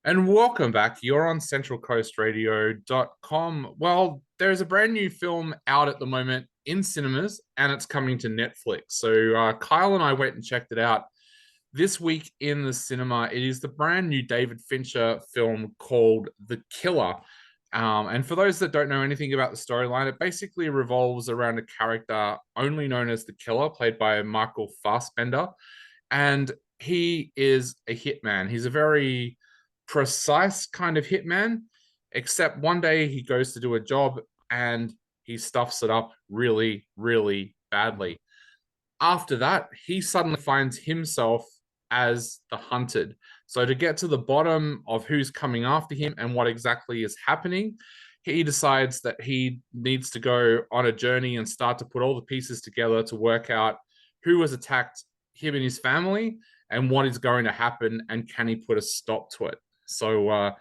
And welcome back. You're on centralcoastradio.com. Well, there's a brand new film out at the moment in cinemas and it's coming to Netflix. So Kyle and I went and checked it out this week in the cinema. It is the brand new David Fincher film called The Killer. And for those that don't know anything about the storyline, it basically revolves around a character only known as the Killer, played by Michael Fassbender. And he is a hitman. He's a very precise kind of hitman, except one day he goes to do a job and he stuffs it up really, really badly. After that, he suddenly finds himself as the hunted. So, to get to the bottom of who's coming after him and what exactly is happening, he decides that he needs to go on a journey and start to put all the pieces together to work out who has attacked him and his family and what is going to happen and can he put a stop to it. So,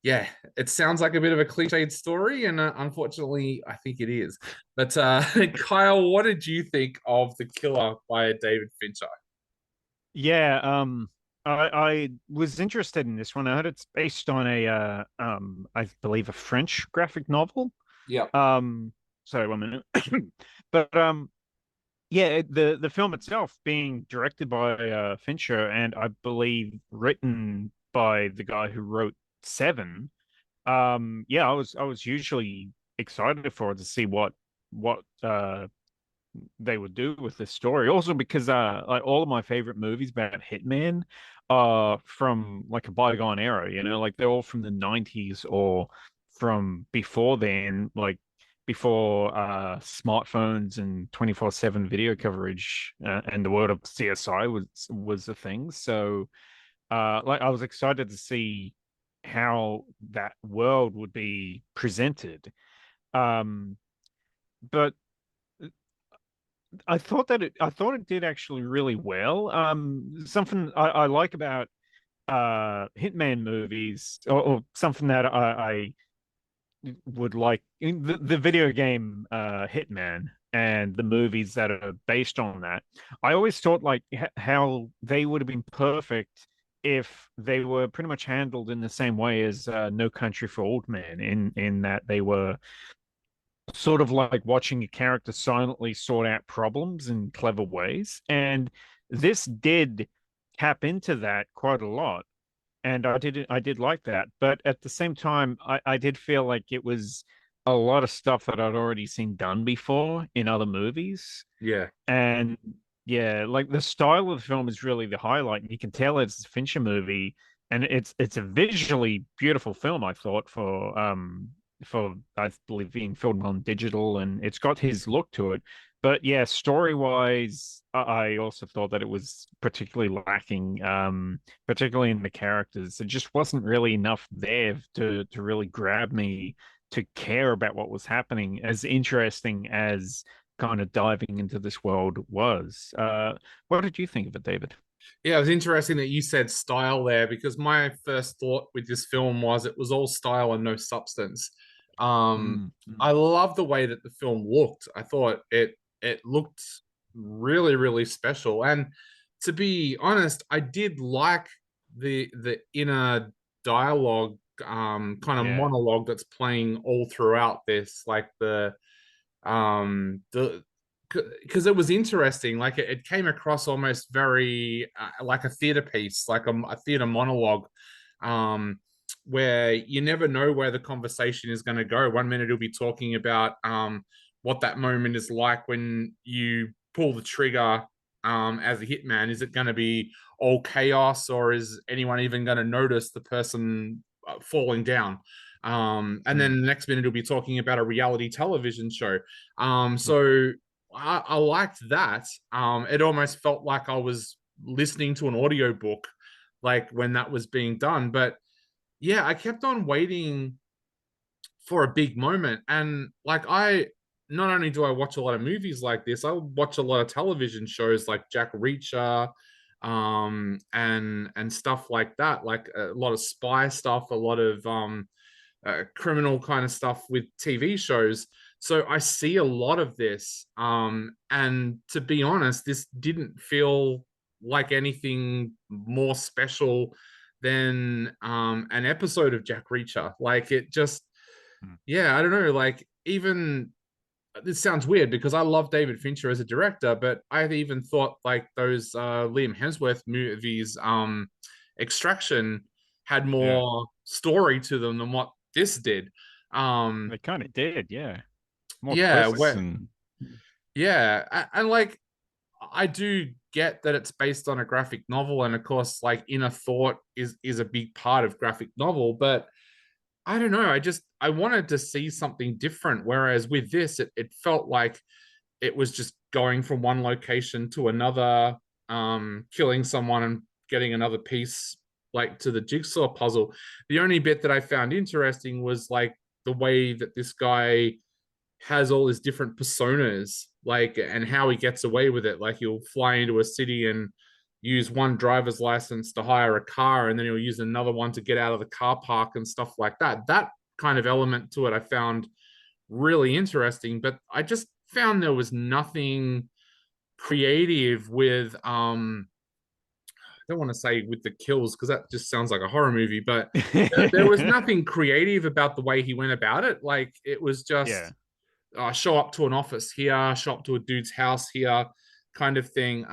yeah, it sounds like a bit of a cliched story, and unfortunately, I think it is. But Kyle, what did you think of The Killer by David Fincher? Yeah, I was interested in this one. I heard it's based on I believe a French graphic novel. Yeah. Um, Sorry, 1 minute. But yeah, the film itself being directed by Fincher and I believe written by the guy who wrote Seven. Yeah, I was usually excited for it to see what they would do with this story. Also because like all of my favorite movies about Hitman are from like a bygone era, like they're all from the 90s or from before then, like before smartphones and 24/7 video coverage and the world of CSI was a thing. So like I was excited to see how that world would be presented. Um but I thought it did actually really well. Something I like about Hitman movies, or something that I would like in the video game Hitman and the movies that are based on that. I always thought like how they would have been perfect if they were pretty much handled in the same way as No Country for Old Men, in that they were sort of like watching a character silently sort out problems in clever ways. And this did tap into that quite a lot. And I did like that. But at the same time, I did feel like it was a lot of stuff that I'd already seen done before in other movies. Yeah. And yeah, like the style of the film is really the highlight. And you can tell it's a Fincher movie, and it's a visually beautiful film, I thought, for I believe being filmed on digital, and it's got his look to it. But yeah, story wise, I also thought that it was particularly lacking, particularly in the characters. It just wasn't really enough there to really grab me to care about what was happening, as interesting as kind of diving into this world was. What did you think of it, David? Yeah, it was interesting that you said style there because my first thought with this film was it was all style and no substance. Um, Mm, I mm. love the way that the film looked. I thought it looked really, really special. And to be honest, I did like the inner dialogue, kind of Yeah, monologue that's playing all throughout this, like the because it was interesting, like it came across almost very like a theater piece, like a theater monologue, um where you never know where the conversation is going to go. One minute he'll be talking about what that moment is like when you pull the trigger as a hitman. Is it going to be all chaos, or is anyone even going to notice the person falling down? And then mm, the next minute he'll be talking about a reality television show. mm. So I liked that. It almost felt like I was listening to an audio book, like when that was being done. But yeah, I kept on waiting for a big moment. And like I not only do I watch a lot of movies like this, I watch a lot of television shows like Jack Reacher, and stuff like that, like a lot of spy stuff, a lot of criminal kind of stuff with TV shows. So I see a lot of this. And to be honest, this didn't feel like anything more special than an episode of Jack Reacher. Like it just, Mm. yeah, I don't know. Like even this sounds weird because I love David Fincher as a director, but I even thought like those Liam Hemsworth movies, Extraction, had Yeah, more story to them than what this did. Um, they kind of did. Yeah, more yeah, twists where and and like I do get that it's based on a graphic novel, and of course, like inner thought is a big part of graphic novel, but I don't know. I wanted to see something different. Whereas with this, it felt like it was just going from one location to another, killing someone and getting another piece like to the jigsaw puzzle. The only bit that I found interesting was like the way that this guy has all his different personas, like, and how he gets away with it. Like he'll fly into a city and use one driver's license to hire a car, and then he'll use another one to get out of the car park and stuff like that. That kind of element to it I found really interesting, but I just found there was nothing creative with I don't want to say with the kills because that just sounds like a horror movie, but there was nothing creative about the way he went about it. Like it was yeah, just show up to an office here, show up to a dude's house here, kind of thing.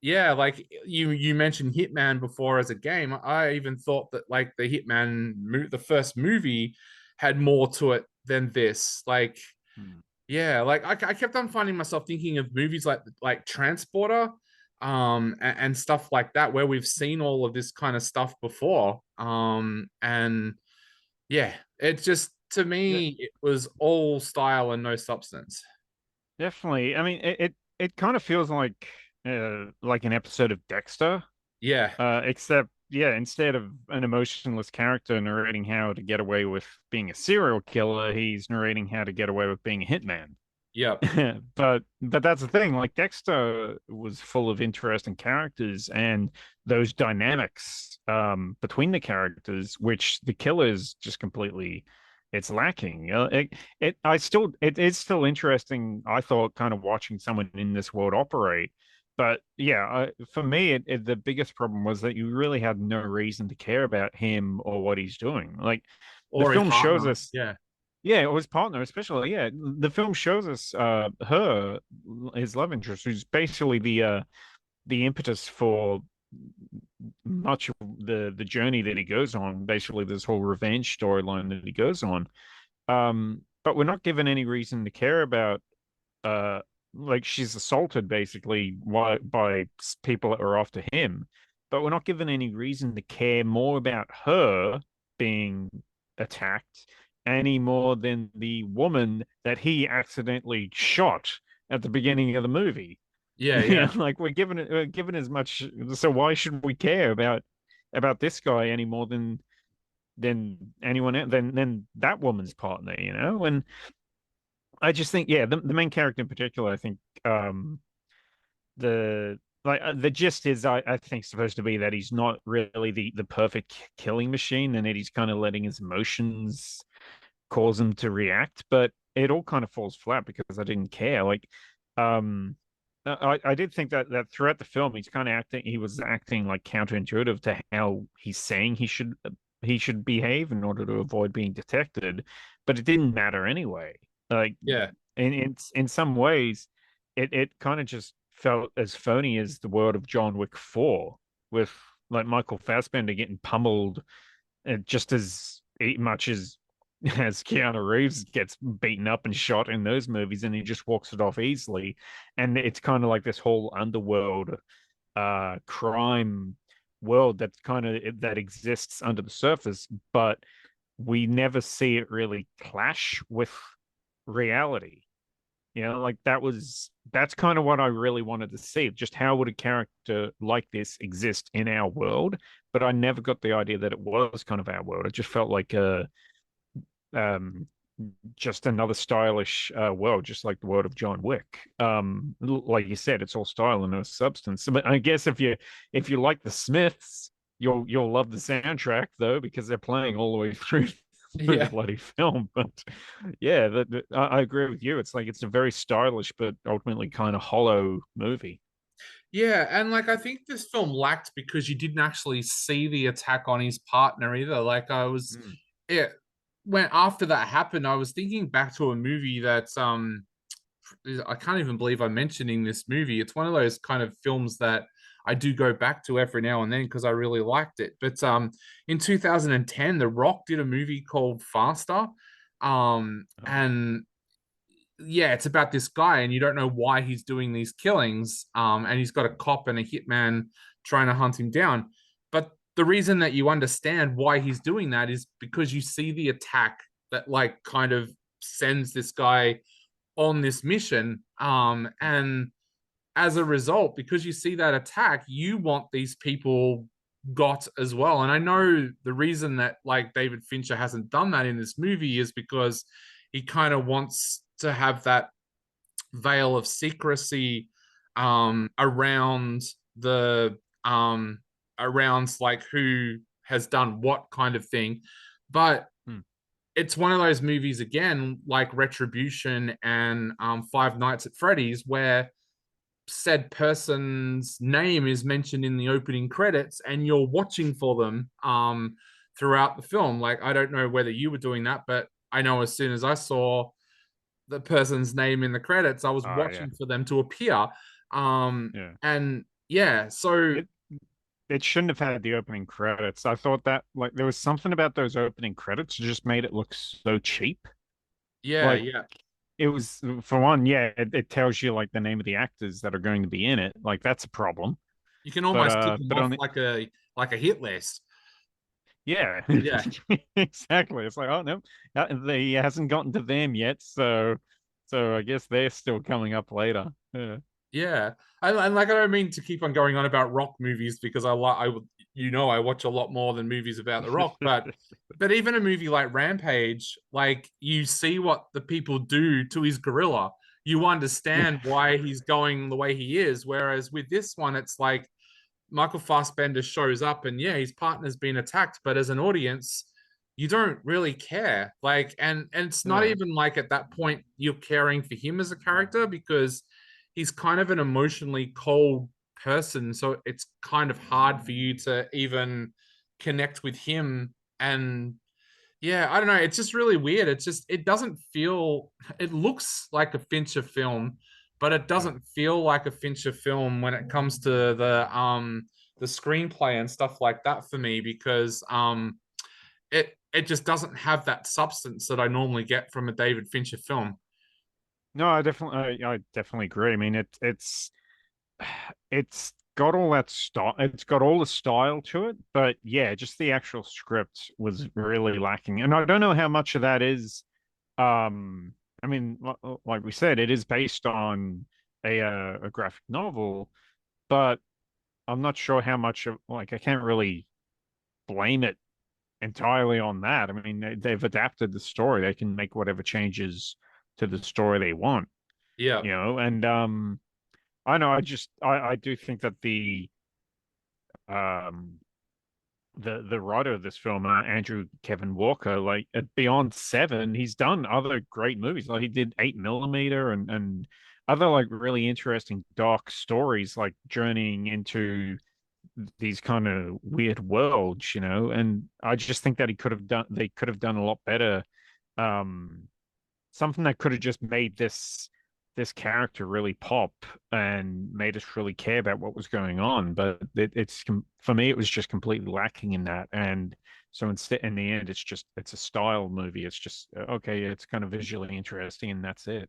Yeah, like you mentioned Hitman before as a game. I even thought that like the first movie, had more to it than this. Like, mm. yeah, like I kept on finding myself thinking of movies like Transporter, and stuff like that, where we've seen all of this kind of stuff before. And yeah, it just to Yeah, me it was all style and no substance. definitely. I mean, it kind of feels like an episode of Dexter. Yeah, Except, yeah, instead of an emotionless character narrating how to get away with being a serial killer, he's narrating how to get away with being a hitman. yep, But that's the thing. Like Dexter was full of interesting characters and those dynamics between the characters, which the killers just completely it's lacking. It is still interesting. I thought kind of watching someone in this world operate. But yeah, for me, the biggest problem was that you really had no reason to care about him or what he's doing. Like the or his film shows partner. us, Yeah, yeah, or his partner, especially. Yeah, the film shows us her, his love interest, who's basically the impetus for much of the journey that he goes on. Basically, this whole revenge storyline that he goes on. But we're not given any reason to care about uh like she's assaulted basically by people that are after him, but we're not given any reason to care more about her being attacked any more than the woman that he accidentally shot at the beginning of the movie. yeah, Yeah, yeah, like we're given as much, so why should we care about this guy any more than anyone else, than that woman's partner, you know? And I just think, yeah, the main character in particular, I think, the gist is, I think, supposed to be that he's not really the perfect killing machine, and that he's kind of letting his emotions cause him to react. But it all kind of falls flat because I didn't care. Like, um, I did think that throughout the film, he was acting like counterintuitive to how he's saying he should behave in order to avoid being detected, but it didn't matter anyway. Like yeah, in some ways, it kind of just felt as phony as the world of John Wick 4, with like Michael Fassbender getting pummeled just as much as Keanu Reeves gets beaten up and shot in those movies, and he just walks it off easily. And it's kind of like this whole underworld crime world that exists under the surface, but we never see it really clash with reality. You know, like that's kind of what I really wanted to see. Just how would a character like this exist in our world? But I never got the idea that it was kind of our world. It just felt like um just another stylish world, just like the world of John Wick. Like you said, it's all style and no substance. But I guess if you like the Smiths, you'll love the soundtrack though, because they're playing all the way through the yeah. bloody film. But yeah, I agree with you. It's like it's a very stylish but ultimately kind of hollow movie. Yeah, and like I think this film lacked because you didn't actually see the attack on his partner either. Like I was, Mm. yeah, when after that happened, I was thinking back to a movie that's I can't even believe I'm mentioning this movie. It's one of those kind of films that I do go back to every now and then because I really liked it. But in 2010, The Rock did a movie called Faster. Oh. And yeah, it's about this guy, and you don't know why he's doing these killings. And he's got a cop and a hitman trying to hunt him down. But the reason that you understand why he's doing that is because you see the attack that like kind of sends this guy on this mission. And as a result, because you see that attack, you want these people got as well. And I know the reason that like David Fincher hasn't done that in this movie is because he kind of wants to have that veil of secrecy around the around like who has done what kind of thing. But Mm. it's one of those movies again, like Retribution and Five Nights at Freddy's, where said person's name is mentioned in the opening credits, and you're watching for them throughout the film. Like I don't know whether you were doing that, but I know as soon as I saw the person's name in the credits, I was Oh yeah, watching for them to appear. yeah. And yeah, so It it shouldn't have had the opening credits. I thought that like there was something about those opening credits that just made it look so cheap. yeah, Like yeah. it was for one, yeah, it tells you like the name of the actors that are going to be in it. Like that's a problem. You can But almost tick them but off on the like a hit list. yeah, Yeah. exactly. It's like, oh no, he hasn't gotten to them yet, so I guess they're still coming up later. Yeah. Yeah, and like I don't mean to keep on going on about rock movies because I like I would I watch a lot more than movies about the rock, but even a movie like Rampage, like you see what the people do to his gorilla, you understand why he's going the way he is. Whereas with this one, it's like Michael Fassbender shows up and yeah, his partner's been attacked, but as an audience, you don't really care. Like, and it's not Yeah. even like at that point you're caring for him as a character because he's kind of an emotionally cold person. So it's kind of hard for you to even connect with him. And yeah, I don't know. It's just really weird. It's just it doesn't feel. It looks like a Fincher film, but it Uh, doesn't feel like a Fincher film when it comes to the screenplay and stuff like that for me because it just doesn't have that substance that I normally get from a David Fincher film. no, I definitely agree. I mean, it's got all that style. It's got all the style to it, but yeah, just the actual script was really lacking. And I don't know how much of that is. I mean, like we said, it is based on a graphic novel, but I'm not sure how much of like I can't really blame it entirely on that. I mean, they've adapted the story. They can make whatever changes to the story they want, Yeah, you know. And I know I do think that um the writer of this film, Andrew Kevin Walker, like at Beyond Seven, he's done other great movies. Like he did 8 mm and other like really interesting dark stories, like journeying into these kind of weird worlds, you know. And I just think that they could have done a lot better. Um, Something that could have just made this character really pop and made us really care about what was going on. But it's for me, it was just completely lacking in that. And so instead, in the end, it's a style movie. It's just okay. It's kind of visually interesting, and that's it.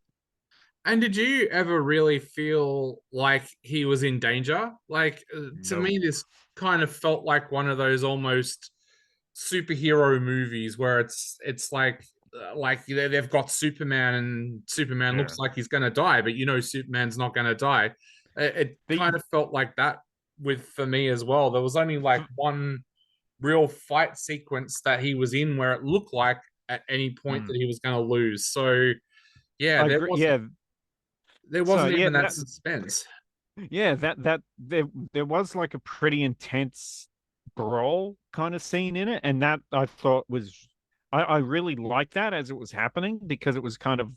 and did you ever really feel like he was in danger? Like to No. me, this kind of felt like one of those almost superhero movies where it's like they've got Superman and Superman Yeah. looks like he's gonna die, but Superman's not gonna die. It kind The of felt like that with for me as well. There was only like one real fight sequence that he was in where it looked like at any point mm, that he was gonna lose. So yeah, I agree. Yeah. there So wasn't yeah, even that suspense. that there was like a pretty intense brawl kind of scene in it, and that I thought was I really liked that as it was happening because it was kind of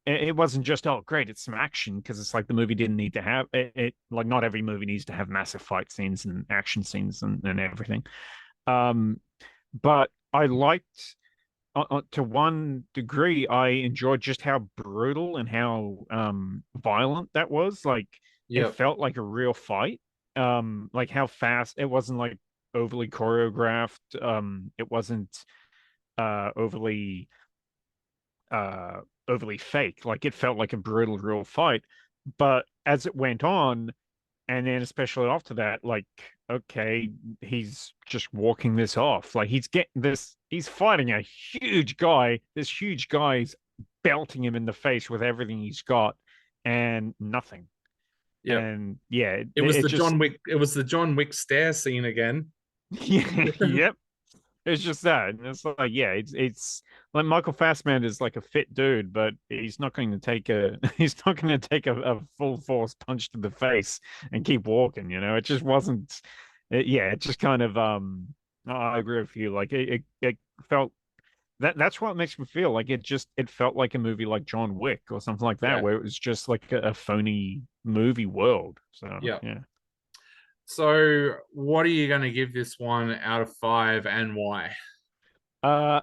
it wasn't just, oh great, it's some action, because it's like the movie didn't need to have it, like not every movie needs to have massive fight scenes and action scenes and everything. Um, but I liked, to one degree, I enjoyed just how brutal and how violent that was. Like it Yep. felt like a real fight. Like how fast it wasn't like overly choreographed. It wasn't overly uh overly fake. Like it felt like a brutal real fight. But as it went on, and then especially after that, like, okay, he's just walking this off. Like he's getting this, he's fighting a huge guy. This huge guy's belting him in the face with everything he's got and nothing. Yep. And yeah, It was it the just John Wick. It was the John Wick stare scene again. yeah, yep. It's just that. And it's like, yeah, it's like Michael Fassbender is like a fit dude, but he's not going to take a he's not going to take a full force punch to the face and keep walking, you know. It just wasn't yeah, it just kind of I agree with you. Like it felt that's what makes me feel like it felt like a movie like John Wick or something like that, Yeah. where it was just like a phony movie world. So Yeah. yeah. So, what are you going to give this one out of five, and why? Uh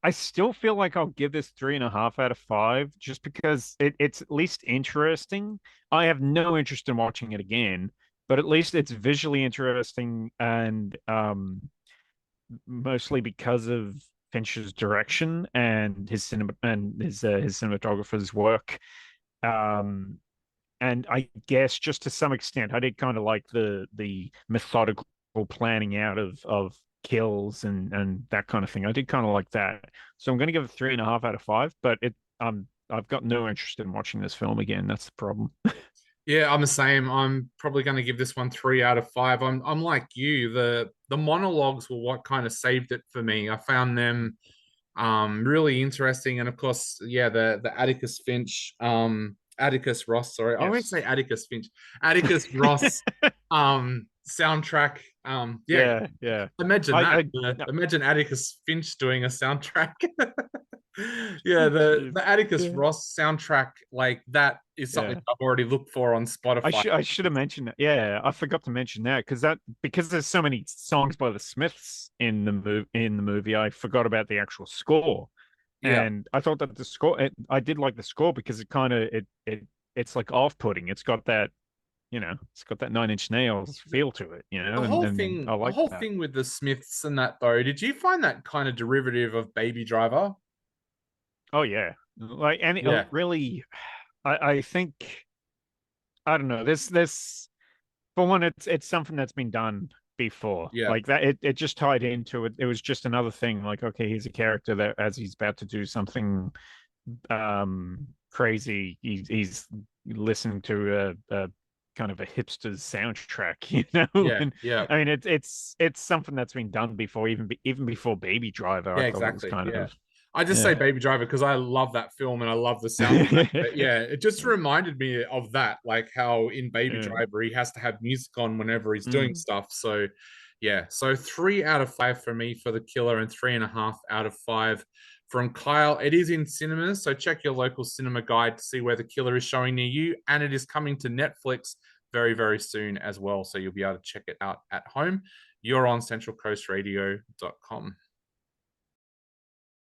I still feel like I'll give this 3.5 out of 5, just because it's at least interesting. I have no interest in watching it again, but at least it's visually interesting, and mostly because of Fincher's direction and his cinematographer's work. Um, and I guess just to some extent, I did kind of like the methodical planning out of kills and that kind of thing. I did kind of like that. So I'm going to give it 3.5 out of 5. But I've got no interest in watching this film again. That's the problem. Yeah, I'm the same. I'm probably going to give this one 3 out of 5. I'm like you. The monologues were what kind of saved it for me. I found them really interesting, and of course, yeah, the Atticus Finch, Atticus Ross. Sorry, I always say Yes. Atticus Finch, Atticus Ross, soundtrack. Yeah, Yeah, yeah. imagine that. I Imagine Atticus Finch doing a soundtrack. Yeah, the Atticus yeah. Ross soundtrack, like that is something Yeah. I've already looked for on Spotify. I should have mentioned that. Yeah, I forgot to mention that, because there's so many songs by the Smiths in the movie. I forgot about the actual score, Yeah, and I thought that the score. I did like the score because it kind of it's like off-putting. It's got that Nine Inch Nails feel to it, and I the like whole that. thing with the Smiths and that though. Did you find that kind of derivative of Baby Driver? Oh yeah, like, and Yeah, really, I think, I don't know. This For one, it's something that's been done before. yeah, Like that, it just tied into it. It was just another thing. Like, okay, he's a character that, as he's about to do something crazy, he's listening to a kind of a hipster's soundtrack, yeah, And yeah. I mean, it's something that's been done before, even before Baby Driver. I Yeah, thought it was exactly. kind Yeah. of I just say yeah. Baby Driver because I love that film and I love the soundtrack. But yeah, it just reminded me of that, like how in Baby Yeah. Driver he has to have music on whenever he's doing Mm. stuff. So yeah, so 3 out of 5 for me for The Killer and 3.5 out of 5 from Kyle. It is in cinemas, so check your local cinema guide to see where The Killer is showing near you, and it is coming to Netflix very, very soon as well. So you'll be able to check it out at home. You're on centralcoastradio.com.